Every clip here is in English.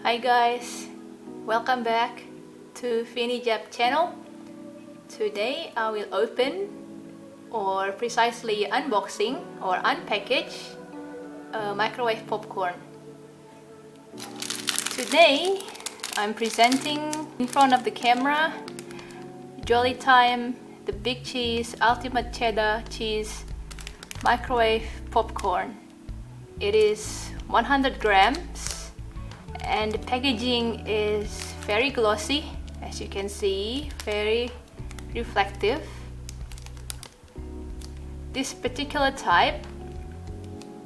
Hi guys, welcome back to FiniJab channel. Today I will open, or precisely unboxing or unpackage, a microwave popcorn. Today I'm presenting in front of the camera Jolly Time the Big Cheese Ultimate Cheddar Cheese microwave popcorn. It is 100 grams and the packaging is very glossy, as you can see, very reflective. This particular type,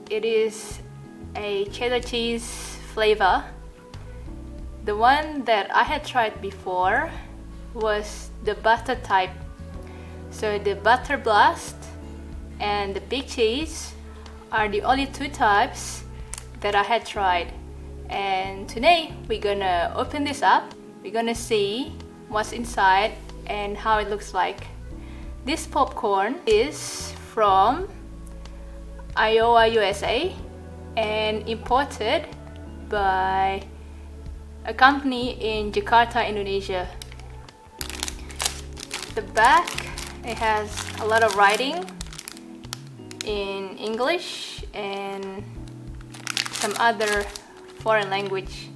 it is a cheddar cheese flavor. The one that I had tried before was the butter type. So the butter blast and the big cheese are the only two types that I had tried. And today we're gonna open this up. We're gonna see what's inside and how it looks like. This popcorn is from Iowa, USA and imported by a company in Jakarta, Indonesia. The back, it has a lot of writing in English and some other foreign language.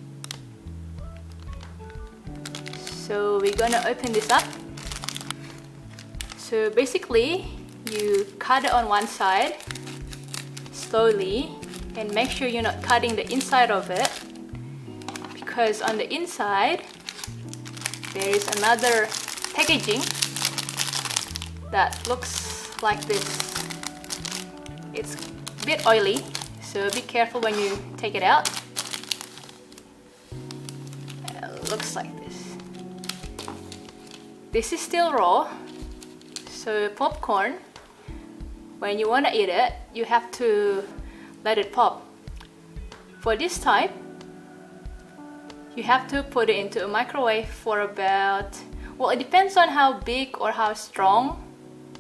So we're gonna open this up. So basically, you cut it on one side slowly and make sure you're not cutting the inside of it, because on the inside there is another packaging that looks like this. It's a bit oily, so be careful when you take it out. It looks like this. This is still raw, so popcorn, when you want to eat it, you have to let it pop. For this type, you have to put it into a microwave for about, well, it depends on how big or how strong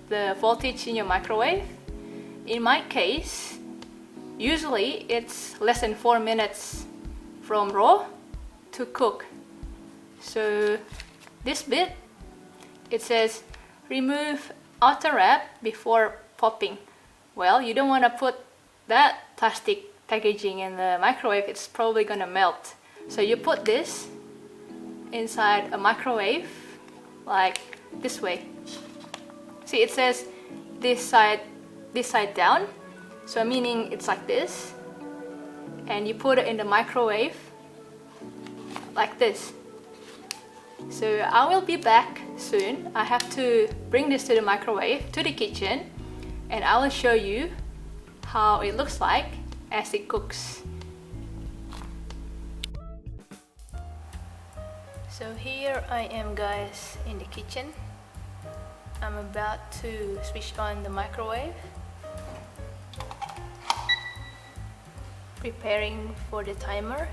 the voltage in your microwave. In my case, usually it's less than 4 minutes from raw to cook. So this bit, it says remove outer wrap before popping. Well, you don't want to put that plastic packaging in the microwave, it's probably gonna melt. So you put this inside a microwave like this way. See, it says this side down, so meaning it's like this, and you put it in the microwave like this. So I will be back soon. I have to bring this to the microwave, to the kitchen, and I will show you how it looks like as it cooks. So here I am, guys, in the kitchen. I'm about to switch on the microwave, preparing for the timer.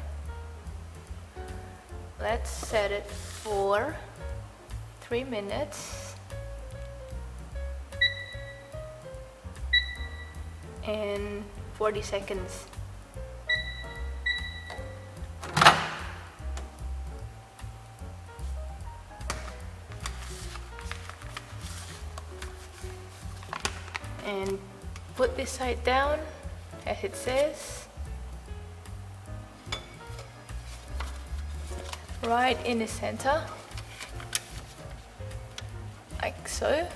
Let's set it for 3 minutes and 40 seconds. And put this side down as it says, right in the center, like so.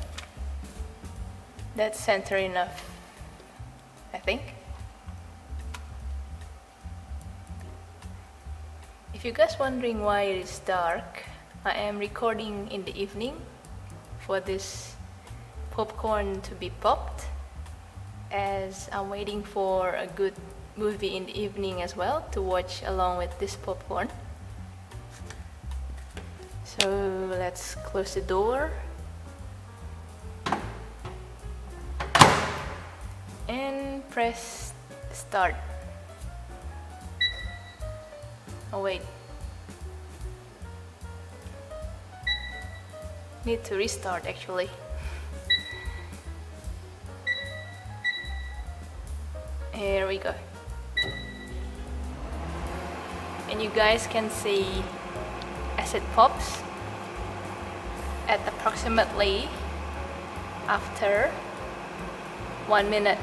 That's center enough, I think. If you guys wondering why it is dark, I am recording in the evening for this popcorn to be popped, as I'm waiting for a good movie in the evening as well to watch along with this popcorn. So let's close the door and press start. Oh wait, need to restart actually. Here we go. and you guys can see as it pops at approximately after 1 minute.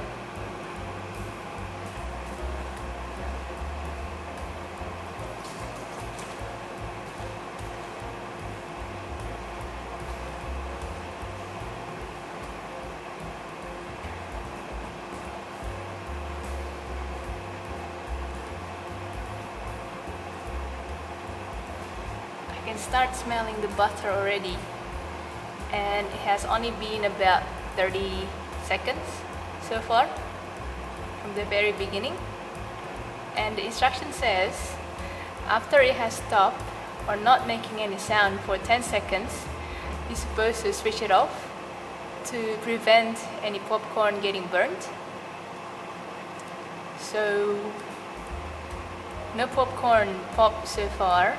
I can start smelling the butter already, and it has only been about 30 seconds so far from the very beginning. And the instruction says after it has stopped or not making any sound for 10 seconds, you're supposed to switch it off to prevent any popcorn getting burnt. So no popcorn popped so far.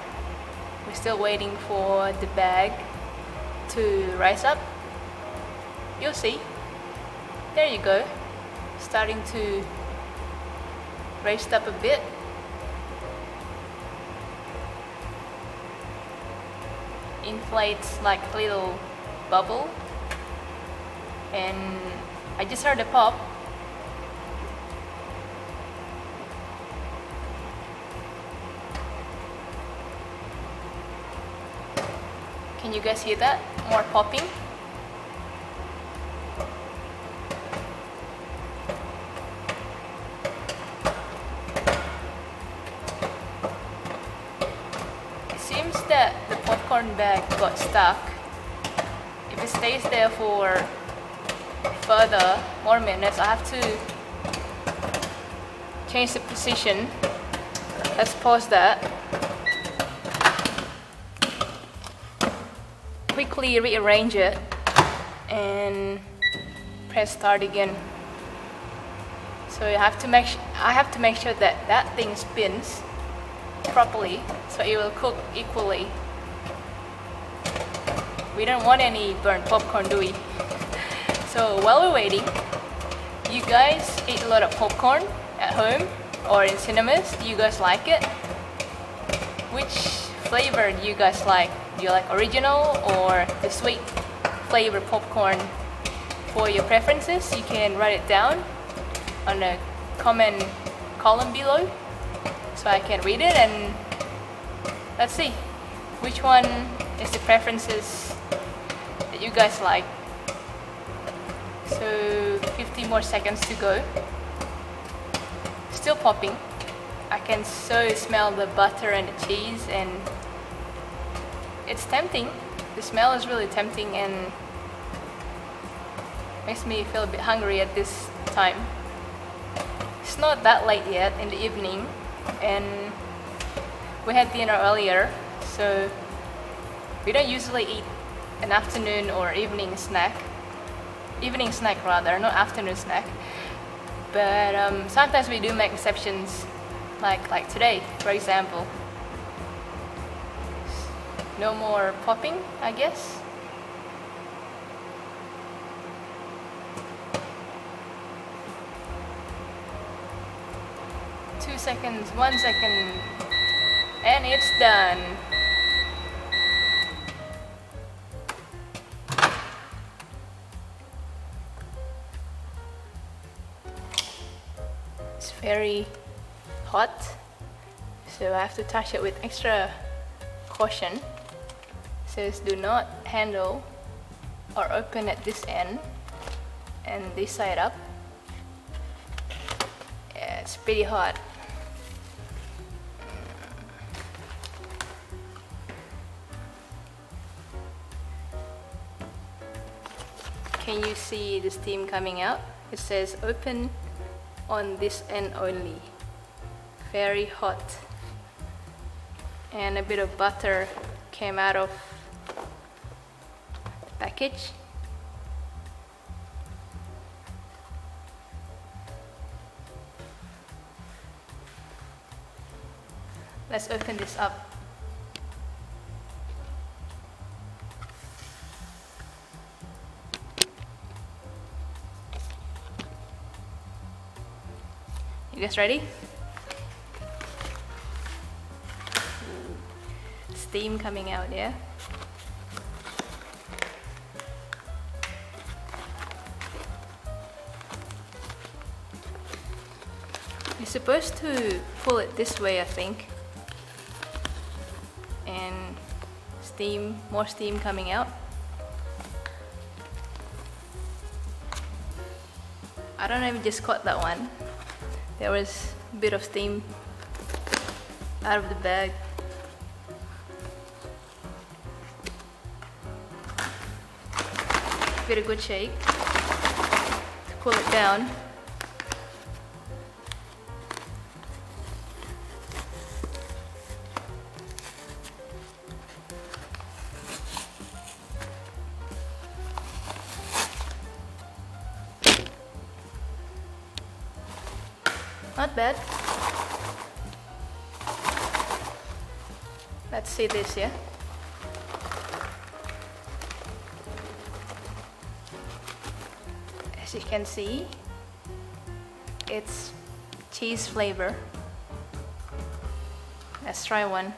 We're still waiting for the bag to rise up. You'll see. There you go. Starting to raise up a bit. Inflates like a little bubble. And I just heard a pop. Can you guys hear that? More popping. It seems that the popcorn bag got stuck. If it stays there for further more minutes, I have to change the position. Let's pause that. Quickly rearrange it and press start again. So I have to make sure that that thing spins properly so it will cook equally. We don't want any burnt popcorn, do we? So while we're waiting, you guys eat a lot of popcorn at home or in cinemas? Do you guys like it? Which flavor do you guys like? Do you like original or the sweet flavor popcorn? For your preferences, you can write it down on the comment column below so I can read it, and let's see which one is the preferences that you guys like. So 50 more seconds to go. Still popping. I can so smell the butter and the cheese, and it's tempting. The smell is really tempting and makes me feel a bit hungry at this time. It's not that late yet in the evening, and we had dinner earlier, so we don't usually eat an afternoon or evening snack. Evening snack rather, not afternoon snack. But sometimes we do make exceptions, like today, for example. No more popping, I guess. Two seconds, 1 second, and it's done. It's very hot, so I have to touch it with extra caution. It says do not handle or open at this end and this side up. Yeah, it's pretty hot. Can you see the steam coming out? It says open on this end only. Very hot. And a bit of butter came out of the package. Let's open this up. You guys ready? steam coming out, yeah? You're supposed to pull it this way, I think. And more steam coming out. I don't know if you just caught that one. There was a bit of steam out of the bag. Give it a good shake to cool it down. Not bad. Let's see this, yeah? As you can see, it's cheese flavor. Let's try one.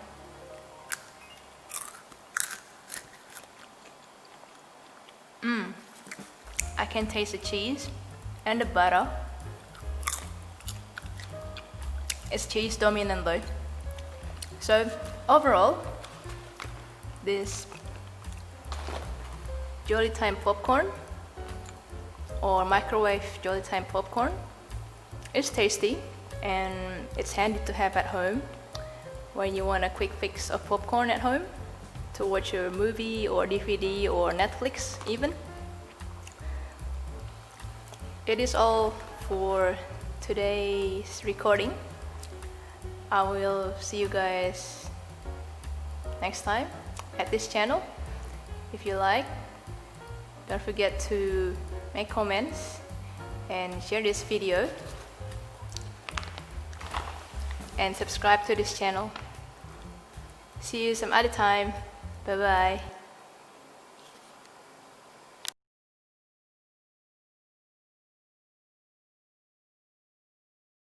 I can taste the cheese and the butter. It's cheese dominant though. So overall, this Jolly Time popcorn or microwave Jolly Time popcorn is tasty and it's handy to have at home when you want a quick fix of popcorn at home to watch a movie or DVD or Netflix even. It is all for today's recording. I will see you guys next time at this channel. If you like, don't forget to make comments and share this video and subscribe to this channel. See you some other time. Bye bye.